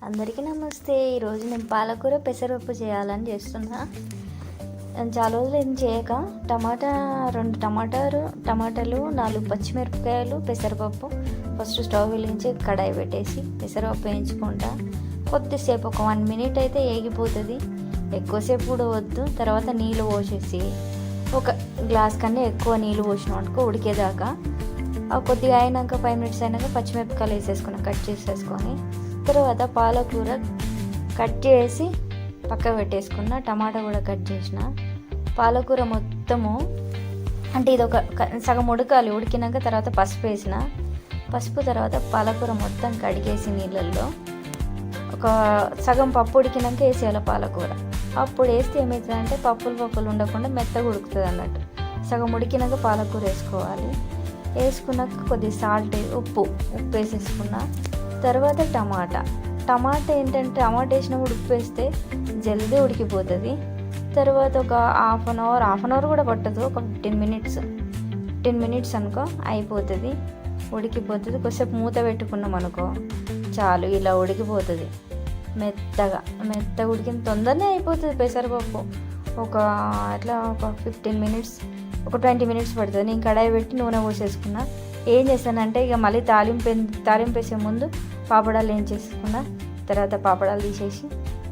అందరికీ నమస్తే. ఈరోజు నేను పాలకూర పెసరపప్పు చేయాలని చేస్తున్నా. చాలా రోజులు ఏం చేయక రెండు టమాటాలు 4 పచ్చిమిరపకాయలు, పెసరపప్పు. ఫస్ట్ స్టవ్ వెలిగించి కడాయి పెట్టేసి పెసరపప్పు వేయించుకుంటా. కొద్దిసేపు ఒక 1 minute అయితే ఏగిపోతుంది. ఎక్కువసేపు కూడా వద్దు. తర్వాత నీళ్ళు పోసేసి ఒక గ్లాస్ కన్నా ఎక్కువ నీళ్ళు పోసినాం అనుకో ఉడికేదాకా. కొద్దిగా అయినాక 5 minutes అయినాక పచ్చిమిరపకాయలు వేసేసుకున్నాం, కట్ చేసేసుకొని. తర్వాత పాలకూర కట్ చేసి పక్క పెట్టేసుకున్న, టమాటా కూడా కట్ చేసిన. పాలకూర మొత్తము అంటే ఇది ఒక సగం ఉడకాలి. ఉడికినాక తర్వాత పసుపు వేసిన. పసుపు తర్వాత పాలకూర మొత్తం కడిగేసి నీళ్ళల్లో ఒక సగం పప్పు ఉడికినాక వేసేయాలి పాలకూర. అప్పుడు వేస్తే ఏమవుతుందంటే పప్పులు ఉండకుండా మెత్తగా ఉడుకుతుంది అన్నట్టు. సగం ఉడికినాక పాలకూర వేసుకోవాలి. వేసుకున్నాక కొద్దిగా సాల్ట్, ఉప్పు వేసేసుకున్న. తర్వాత టమాటా ఏంటంటే టమాటా వేసినప్పుడు ఉప్పు వేస్తే జల్దీ ఉడికిపోతుంది. తర్వాత ఒక హాఫ్ అన్ అవర్ కూడా పట్టదు, ఒక 10 minutes అనుకో అయిపోతుంది, ఉడికిపోతుంది. కొద్దిసేపు మూత పెట్టుకున్నాం అనుకో చాలు, ఇలా ఉడికిపోతుంది. మెత్తగా ఉడికిన తొందరనే అయిపోతుంది పెసరపప్పు. ఒక 15 minutes, ఒక 20 minutes పడుతుంది. నేను కడాయి పెట్టి నూనె పోసేసుకున్నా. ఏం చేస్తానంటే ఇక మళ్ళీ తాలింపు వేసే ముందు పాపడాలు ఏం చేసుకున్నా. తర్వాత పాపడాలు తీసేసి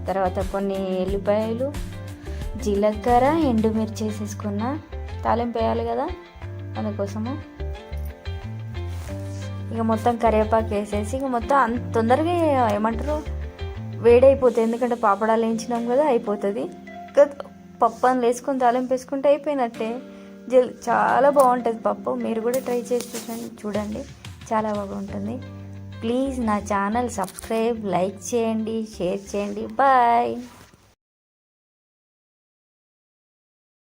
తర్వాత కొన్ని ఎల్లిపాయలు, జీలకర్ర, ఎండుమిర్చి వేసేసుకున్నా. తాలింపు వేయాలి కదా, అందుకోసము ఇక మొత్తం కరివేపాకు వేసేసి ఇక మొత్తం అంత తొందరగా వేడైపోతుంది. ఎందుకంటే పాపడాలు వేయించినాం కదా, అయిపోతుంది. ఇక పప్పు అందులో వేసుకొని తాలింపు వేసుకుంటే అయిపోయినట్టే. చాలా బాగుంటుంది పప్పు. మీరు కూడా ట్రై చేసి చూడండి, చాలా బాగుంటుంది. ప్లీజ్ నా ఛానల్ సబ్స్క్రైబ్, లైక్ చేయండి, షేర్ చేయండి. బాయ్.